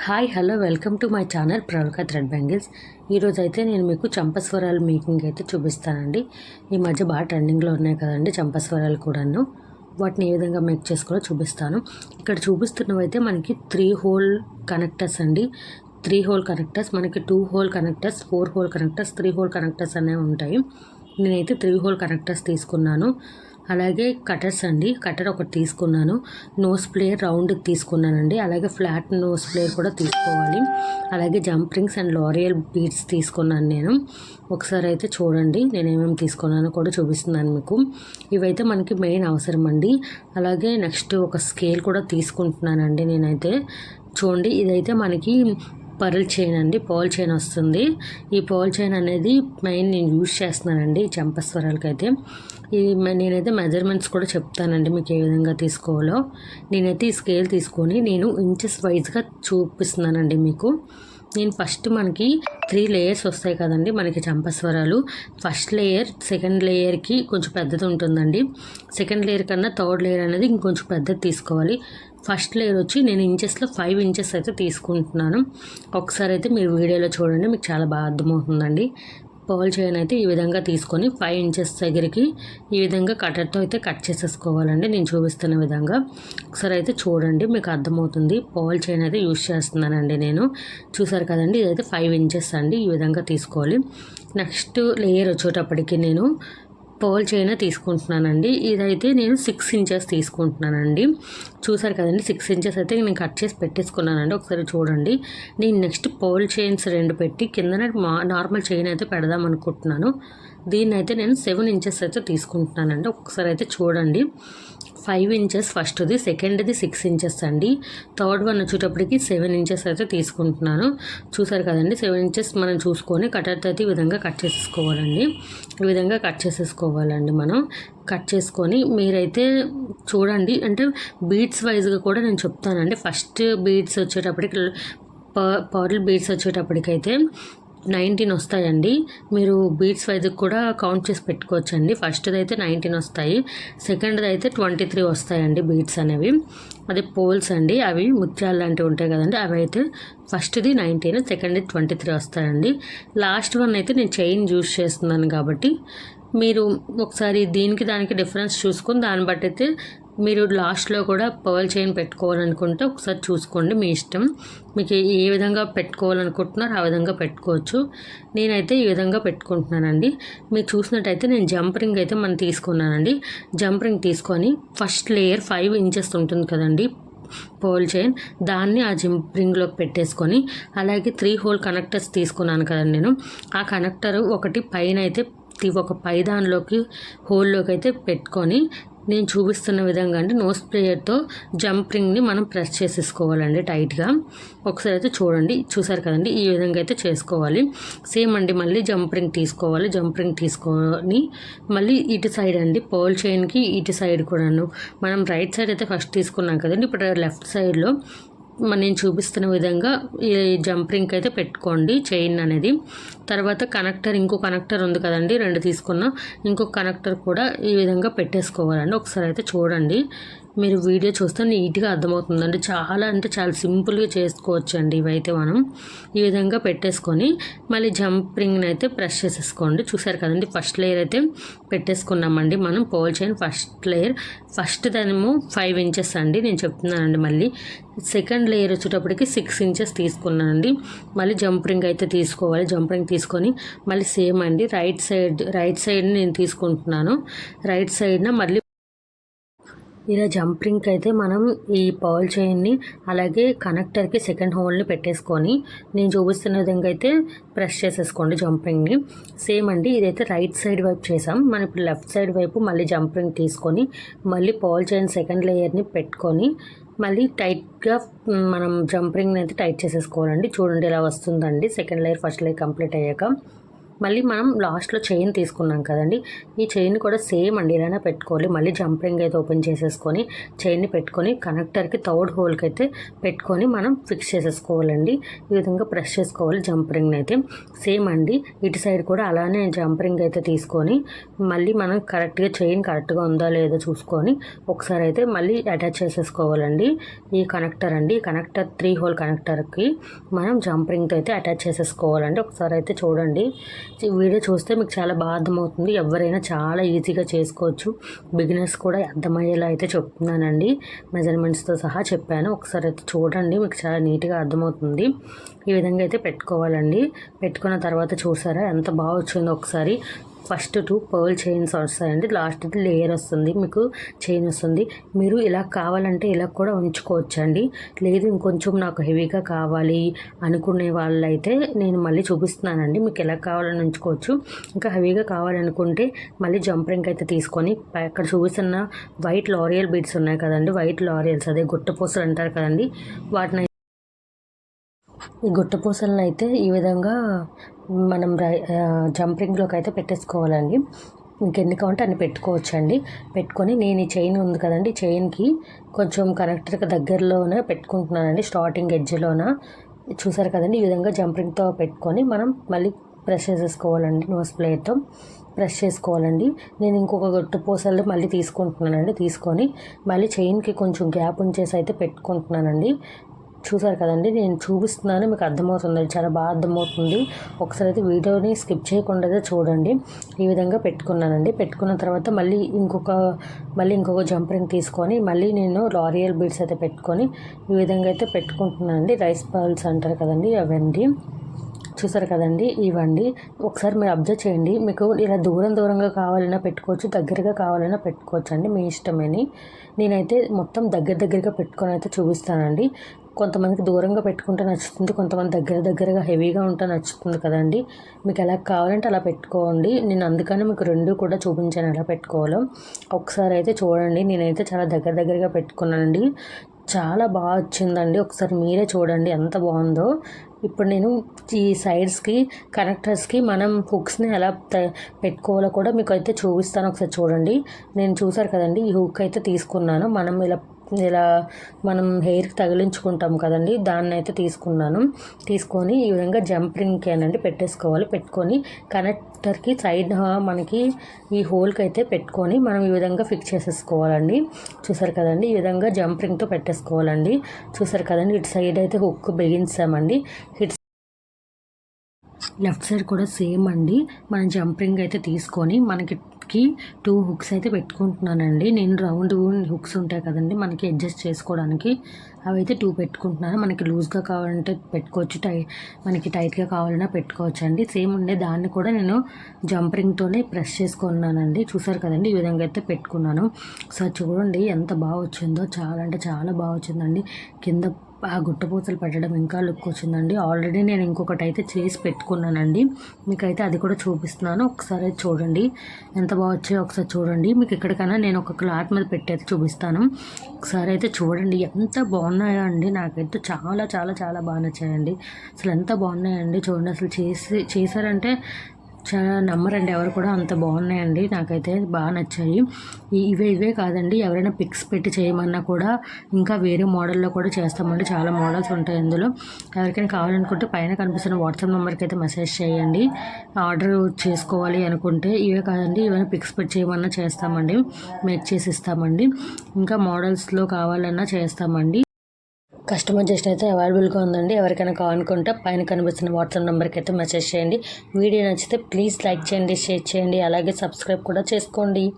Hi hello welcome to my channel Pravalika thread bangles. ఈరోజు అయితే నేను మీకు చంపస్వరాలు మేకింగ్ అయితే చూపిస్తానండి. ఈ మధ్య బాగా ట్రెండింగ్లో ఉన్నాయి కదండి చంపస్వరాలు కూడాను. వాటిని ఏ విధంగా మేక్ చేసుకోవాలో చూపిస్తాను. ఇక్కడ చూపిస్తున్నవైతే మనకి 3 హోల్ కనెక్టర్స్ అండి. 3 హోల్ కనెక్టర్స్, మనకి 2 whole connectors, 4 whole connectors, 3 whole connectors అనేవి ఉంటాయి. నేనైతే 3 హోల్ కనెక్టర్స్ తీసుకున్నాను. అలాగే కటర్స్ అండి, కటర్ ఒకటి తీసుకున్నాను. నోస్ ప్లేయర్ రౌండ్ తీసుకున్నానండి. అలాగే ఫ్లాట్ నోస్ ప్లేయర్ కూడా తీసుకోవాలి. అలాగే jump rings and L'Oréal beads తీసుకున్నాను నేను. ఒకసారి అయితే చూడండి నేను ఏమేమి తీసుకున్నానో కూడా చూపిస్తున్నాను మీకు. ఇవైతే మనకి మెయిన్ అవసరం అండి. అలాగే నెక్స్ట్ ఒక స్కేల్ కూడా తీసుకుంటున్నానండి నేనైతే. చూడండి ఇదైతే మనకి పర్ల్ చైన్ అండి, పర్ల్ చైన్ వస్తుంది. ఈ పర్ల్ చైన్ అనేది మెయిన్ నేను యూజ్ చేస్తున్నానండి ఈ చంపస్వరాలకి అయితే. నేనైతే మెజర్మెంట్స్ కూడా చెప్తానండి మీకు ఏ విధంగా తీసుకోవాలో. నేనైతే ఈ స్కేల్ తీసుకొని నేను ఇంచెస్ వైజ్గా చూపిస్తున్నానండి మీకు. నేను ఫస్ట్ మనకి 3 లేయర్స్ వస్తాయి కదండి మనకి చంపస్వరాలు. ఫస్ట్ లేయర్ సెకండ్ లేయర్కి కొంచెం పెద్దది ఉంటుందండి. సెకండ్ లేయర్ కన్నా థర్డ్ లేయర్ అనేది ఇంకొంచెం పెద్దది తీసుకోవాలి. ఫస్ట్ లేయర్ వచ్చి నేను ఇంచెస్లో 5 ఇంచెస్ అయితే తీసుకుంటున్నాను. ఒకసారి అయితే మీరు వీడియోలో చూడండి, మీకు చాలా బాగా అర్థమవుతుందండి. పర్ల్ చైన్ అయితే ఈ విధంగా తీసుకొని 5 ఇంచెస్ దగ్గరికి ఈ విధంగా కటర్తో అయితే కట్ చేసేసుకోవాలండి నేను చూపిస్తున్న విధంగా. ఒకసారి అయితే చూడండి మీకు అర్థమవుతుంది. పర్ల్ చైన్ అయితే యూజ్ చేస్తున్నానండి నేను. చూసారు కదండి, ఇదైతే 5 ఇంచెస్ అండి. ఈ విధంగా తీసుకోవాలి. నెక్స్ట్ లేయర్ వచ్చేటప్పటికి నేను పర్ల్ చైన్ తీసుకుంటున్నానండి. ఇదైతే నేను 6 ఇంచెస్ తీసుకుంటున్నానండి. చూసారు కదండి, 6 ఇంచెస్ అయితే నేను కట్ చేసి పెట్టేసుకున్నానండి. ఒకసారి చూడండి. నేను నెక్స్ట్ పర్ల్ చైన్స్ 2 పెట్టి కిందన నార్మల్ చైన్ అయితే పెడదాం అనుకుంటున్నాను. దీన్ని అయితే నేను 7 ఇంచెస్ అయితే తీసుకుంటున్నానండి. ఒకసారి అయితే చూడండి. 5 ఇంచెస్ ఫస్ట్ది, సెకండ్ది 6 ఇంచెస్ అండి. థర్డ్ వన్ వచ్చేటప్పటికి 7 ఇంచెస్ అయితే తీసుకుంటున్నాను. చూసారు కదండి, 7 ఇంచెస్ మనం చూసుకొని కటర్తో అయితే ఈ విధంగా కట్ చేసేసుకోవాలండి. ఈ విధంగా కట్ చేసేసుకోవాలండి మనం. కట్ చేసుకొని మీరైతే చూడండి, అంటే బీడ్స్ వైజ్గా కూడా నేను చెప్తానండి. ఫస్ట్ బీడ్స్ వచ్చేటప్పటికి పర్ల్ బీడ్స్ వచ్చేటప్పటికైతే 19 వస్తాయండి. మీరు బీడ్స్ వైజ్ కూడా కౌంట్ చేసి పెట్టుకోవచ్చండి. ఫస్ట్ది అయితే 19 వస్తాయి, సెకండ్ది అయితే 23 వస్తాయండి బీడ్స్ అనేవి. అది పోల్స్ అండి, అవి ముత్యాలు లాంటివి ఉంటాయి కదండి, అవి అయితే ఫస్ట్ది 19, సెకండ్ది 23 వస్తాయండి. లాస్ట్ వన్ అయితే నేను చైన్ యూజ్ చేస్తున్నాను కాబట్టి మీరు ఒకసారి దీనికి దానికి డిఫరెన్స్ చూసుకొని దాన్ని బట్టి అయితే మీరు లాస్ట్లో కూడా పర్ల్ చైన్ పెట్టుకోవాలనుకుంటే ఒకసారి చూసుకోండి, మీ ఇష్టం. మీకు ఏ విధంగా పెట్టుకోవాలనుకుంటున్నారో ఆ విధంగా పెట్టుకోవచ్చు. నేనైతే ఈ విధంగా పెట్టుకుంటున్నానండి. మీరు చూసినట్టయితే నేను జంప్ రింగ్ అయితే మనం తీసుకున్నానండి. జంప్ రింగ్ తీసుకొని ఫస్ట్ లేయర్ 5 ఇంచెస్ ఉంటుంది కదండి పర్ల్ చైన్, దాన్ని ఆ జంప్ రింగ్లోకి పెట్టేసుకొని అలాగే 3 హోల్ కనెక్టర్స్ తీసుకున్నాను కదండి నేను. ఆ కనెక్టర్ ఒకటి పైన అయితే ఒక పై దానిలోకి హోల్లోకి అయితే పెట్టుకొని నేను చూపిస్తున్న విధంగా అండి నోస్ ప్లేయర్తో జంప్ రింగ్ని మనం ప్రెస్ చేసేసుకోవాలండి టైట్గా. ఒకసారి అయితే చూడండి. చూసారు కదండి, ఈ విధంగా అయితే చేసుకోవాలి. సేమ్ అండి, మళ్ళీ జంప్ రింగ్ తీసుకోవాలి. జంప్ రింగ్ తీసుకొని మళ్ళీ ఇటు సైడ్ అండి పర్ల్ చైన్కి ఇటు సైడ్ కూడాను మనం రైట్ సైడ్ అయితే ఫస్ట్ తీసుకున్నాం కదండి, ఇప్పుడు లెఫ్ట్ సైడ్లో నేను చూపిస్తున్న విధంగా ఈ జంప్ రింగ్ అయితే పెట్టుకోండి చైన్ అనేది. తర్వాత కనెక్టర్, ఇంకో కనెక్టర్ ఉంది కదండి 2 తీసుకున్నా, ఇంకొక కనెక్టర్ కూడా ఈ విధంగా పెట్టేసుకోవాలండి. ఒకసారి అయితే చూడండి, మీరు వీడియో చూస్తే నీట్గా అర్థమవుతుందండి. చాలా అంటే చాలా సింపుల్గా చేసుకోవచ్చు అండి ఇవైతే. మనం ఈ విధంగా పెట్టేసుకొని మళ్ళీ జంప్ రింగ్ని అయితే ప్రెస్ చేసేసుకోండి. చూసారు కదండి, ఫస్ట్ లేయర్ అయితే పెట్టేసుకున్నామండి మనం pearl chain first layer. First దానేమో 5 ఇంచెస్ అండి నేను చెప్తున్నానండి. మళ్ళీ సెకండ్ లేయర్ వచ్చేటప్పటికి 6 ఇంచెస్ తీసుకున్నానండి. మళ్ళీ జంప్ రింగ్ అయితే తీసుకోవాలి. జంప్ రింగ్ తీసుకొని మళ్ళీ సేమ్ అండి రైట్ సైడ్ నేను తీసుకుంటున్నాను. రైట్ సైడ్న మళ్ళీ ఇలా జంప్ రింగ్ అయితే మనం ఈ పర్ల్ చైన్ని అలాగే కనెక్టర్కి సెకండ్ హోల్ని పెట్టేసుకొని నేను చూపిస్తున్న విధంగా అయితే ప్రెస్ చేసేసుకోండి జంప్ రింగ్ని. సేమ్ అండి, ఇదైతే రైట్ సైడ్ వైపు చేసాం. మనం ఇప్పుడు లెఫ్ట్ సైడ్ వైపు మళ్ళీ జంప్ రింగ్ తీసుకొని మళ్ళీ పర్ల్ చైన్ సెకండ్ లేయర్ని పెట్టుకొని మళ్ళీ టైట్గా మనం జంప్ రింగ్ని అయితే టైట్ చేసేసుకోవాలండి. చూడండి ఇలా వస్తుందండి second layer first layer complete అయ్యాక. మళ్ళీ మనం లాస్ట్లో చైన్ తీసుకున్నాం కదండి, ఈ చైన్ కూడా సేమ్ అండి ఇలానే పెట్టుకోవాలి. మళ్ళీ జంప్ రింగ్ అయితే ఓపెన్ చేసేసుకొని చైన్ని పెట్టుకొని కనెక్టర్కి థర్డ్ హోల్కి అయితే పెట్టుకొని మనం ఫిక్స్ చేసేసుకోవాలండి. ఈ విధంగా ప్రెస్ చేసుకోవాలి జంప్ రింగ్ని అయితే. సేమ్ అండి ఇటు సైడ్ కూడా అలానే జంప్ రింగ్ అయితే తీసుకొని మళ్ళీ మనం కరెక్ట్గా చైన్ కరెక్ట్గా ఉందా లేదో చూసుకొని ఒకసారి అయితే మళ్ళీ అటాచ్ చేసేసుకోవాలండి. ఈ కనెక్టర్ అండి, ఈ కనెక్టర్ 3 హోల్ కనెక్టర్కి మనం జంప్ రింగ్తో అయితే అటాచ్ చేసేసుకోవాలండి. ఒకసారి అయితే చూడండి, ఈ వీడియో చూస్తే మీకు చాలా బాగా అర్థమవుతుంది. ఎవరైనా చాలా ఈజీగా చేసుకోవచ్చు. బిగినర్స్ కూడా అర్థమయ్యేలా అయితే చెప్తున్నానండి, మెజర్మెంట్స్తో సహా చెప్పాను. ఒకసారి అయితే చూడండి, మీకు చాలా నీట్గా అర్థమవుతుంది. ఈ విధంగా అయితే పెట్టుకోవాలండి. పెట్టుకున్న తర్వాత చూసారా ఎంత బాగా వచ్చిందో. ఒకసారి ఫస్ట్ 2 పర్ల్ చైన్స్ వస్తాయండి, లాస్ట్ లేయర్ వస్తుంది, మీకు చైన్ వస్తుంది. మీరు ఇలా కావాలంటే ఇలా కూడా ఉంచుకోవచ్చండి. లేదు ఇంకొంచెం నాకు హెవీగా కావాలి అనుకునే వాళ్ళైతే నేను మళ్ళీ చూపిస్తున్నానండి, మీకు ఎలా కావాలని ఉంచుకోవచ్చు. ఇంకా హెవీగా కావాలనుకుంటే మళ్ళీ జంప్ రింగ్ అయితే తీసుకొని అక్కడ చూపిస్తున్న వైట్ లారియల్ బీడ్స్ ఉన్నాయి కదండి, వైట్ లారియల్స్ అదే గుట్టపూసలు అంటారు కదండి, వాటిని ఈ గుట్టపూసలను అయితే ఈ విధంగా మనం జంప్ రింగ్లోకి అయితే పెట్టేసుకోవాలండి. ఇంకెన్ని కావాలంటే అన్ని పెట్టుకోవచ్చండి. పెట్టుకొని నేను ఈ చైన్ ఉంది కదండి, చైన్కి కొంచెం కనెక్టర్కి దగ్గరలోనే పెట్టుకుంటున్నానండి, స్టార్టింగ్ ఎడ్జ్లోన. చూసారు కదండి, ఈ విధంగా జంప్ రింగ్తో పెట్టుకొని మనం మళ్ళీ ప్రెస్ చేసేసుకోవాలండి. నోస్ ప్లేట్తో ప్రెస్ చేసుకోవాలండి. నేను ఇంకొక గుట్టపూసలు మళ్ళీ తీసుకుంటున్నానండి. తీసుకొని మళ్ళీ చైన్కి కొంచెం గ్యాప్ ఉంచేసి అయితే పెట్టుకుంటున్నానండి. చూసారు కదండి, నేను చూపిస్తున్నాను, మీకు అర్థమవుతుంది, చాలా బాగా అర్థమవుతుంది. ఒకసారి అయితే వీడియోని స్కిప్ చేయకుండా చూడండి. ఈ విధంగా పెట్టుకున్నానండి. పెట్టుకున్న తర్వాత మళ్ళీ ఇంకొక జంప్ రింగ్ తీసుకొని మళ్ళీ నేను లారియల్ బీడ్స్ అయితే పెట్టుకొని ఈ విధంగా అయితే పెట్టుకుంటున్నానండి. రైస్ పర్ల్స్ అంటారు కదండి, అవండి. చూసారు కదండి, ఇవ్వండి. ఒకసారి మీరు అబ్జర్వ్ చేయండి, మీకు ఇలా దూరంగా కావాలన్నా పెట్టుకోవచ్చు, దగ్గరగా కావాలన్నా పెట్టుకోవచ్చు అండి, మీ ఇష్టమని. నేనైతే మొత్తం దగ్గరగా పెట్టుకొని అయితే చూపిస్తానండి. కొంతమందికి దూరంగా పెట్టుకుంటే నచ్చుతుంది, కొంతమంది దగ్గరగా హెవీగా ఉంటే నచ్చుతుంది కదండి. మీకు ఎలా కావాలంటే అలా పెట్టుకోండి. నేను అందుకని మీకు 2 కూడా చూపించాను ఎలా పెట్టుకోవాలో. ఒకసారి అయితే చూడండి, నేనైతే చాలా దగ్గరగా పెట్టుకున్నానండి, చాలా బాగా వచ్చిందండి. ఒకసారి మీరే చూడండి ఎంత బాగుందో. ఇప్పుడు నేను ఈ సైడ్స్కి కనెక్టర్స్కి మనం హుక్స్ని ఎలా పెట్టుకోవాలో కూడా మీకు అయితే చూపిస్తాను. ఒకసారి చూడండి. నేను చూసారు కదండి, ఈ హుక్ అయితే తీసుకున్నాను. ఇలా మనం హెయిర్కి తగిలించుకుంటాం కదండి, దాన్ని అయితే తీసుకొని ఈ విధంగా జంప్ రింగ్కి అనండి పెట్టేసుకోవాలి. పెట్టుకొని కనెక్టర్కి సైడ్ మనకి ఈ హోల్కి అయితే పెట్టుకొని మనం ఈ విధంగా ఫిక్స్ చేసేసుకోవాలండి. చూసారు కదండి, ఈ విధంగా జంప్ రింగ్తో పెట్టేసుకోవాలండి. చూసారు కదండి, ఇటు సైడ్ అయితే హుక్ బిగించామండి. లెఫ్ట్ సైడ్ కూడా సేమ్ అండి. మనం జంప్ రింగ్ అయితే తీసుకొని మనకి 2 హుక్స్ అయితే పెట్టుకుంటున్నానండి. నేను రౌండ్ హుక్స్ ఉంటాయి కదండి మనకి అడ్జస్ట్ చేసుకోవడానికి, అవి అయితే 2 పెట్టుకుంటున్నాను. మనకి లూజ్గా కావాలంటే పెట్టుకోవచ్చు, మనకి టైట్గా కావాలన్నా పెట్టుకోవచ్చు అండి. సేమ్ ఉండే దాన్ని కూడా నేను జంప్ రింగ్తోనే ప్రెస్ చేసుకున్నానండి. చూసారు కదండి, ఈ విధంగా అయితే పెట్టుకున్నాను. ఒకసారి చూడండి ఎంత బాగా వచ్చిందో, చాలా అంటే చాలా బాగా వచ్చిందండి. కింద ఆ గుట్టపూసలు పెట్టడం ఇంకా లుక్ వచ్చిందండి. ఆల్రెడీ నేను ఇంకొకటి అయితే చేసి పెట్టుకున్నానండి, మీకైతే అది కూడా చూపిస్తున్నాను. ఒకసారి చూడండి ఎంత బాగా వచ్చాయో ఒకసారి చూడండి. మీకు ఎక్కడికైనా నేను ఒక క్లాత్ మీద పెట్టి అయితే చూపిస్తాను. ఒకసారి అయితే చూడండి ఎంత బాగున్నాయో అండి. నాకైతే చాలా చాలా చాలా బాగా నచ్చాయండి. అసలు ఎంత బాగున్నాయండి చూడండి. అసలు చేశారంటే చాలా నమ్మరండి ఎవరు కూడా, అంత బాగున్నాయండి. నాకైతే బాగా నచ్చాయి. ఇవే కాదండి, ఎవరైనా పిక్స్ పెట్టి చేయమన్నా కూడా ఇంకా వేరే మోడల్లో కూడా చేస్తామండి. చాలా మోడల్స్ ఉంటాయి ఇందులో. ఎవరికైనా కావాలనుకుంటే పైన కనిపిస్తున్న వాట్సాప్ నెంబర్కి అయితే మెసేజ్ చేయండి. ఆర్డర్ చేసుకోవాలి అనుకుంటే. ఇవే కాదండి, ఏమైనా పిక్స్ పెట్టి చేయమన్నా చేస్తామండి, మేక్ చేసి ఇస్తామండి. ఇంకా మోడల్స్లో కావాలన్నా చేస్తామండి. కస్టమైజేషన్ అయితే అవైలబుల్గా ఉందండి. ఎవరికైనా కావాలనుకుంటే పైన కనిపిస్తున్న వాట్సాప్ నెంబర్కి అయితే మెసేజ్ చేయండి. వీడియో నచ్చితే ప్లీజ్ లైక్ చేయండి, షేర్ చేయండి, అలాగే సబ్స్క్రైబ్ కూడా చేసుకోండి.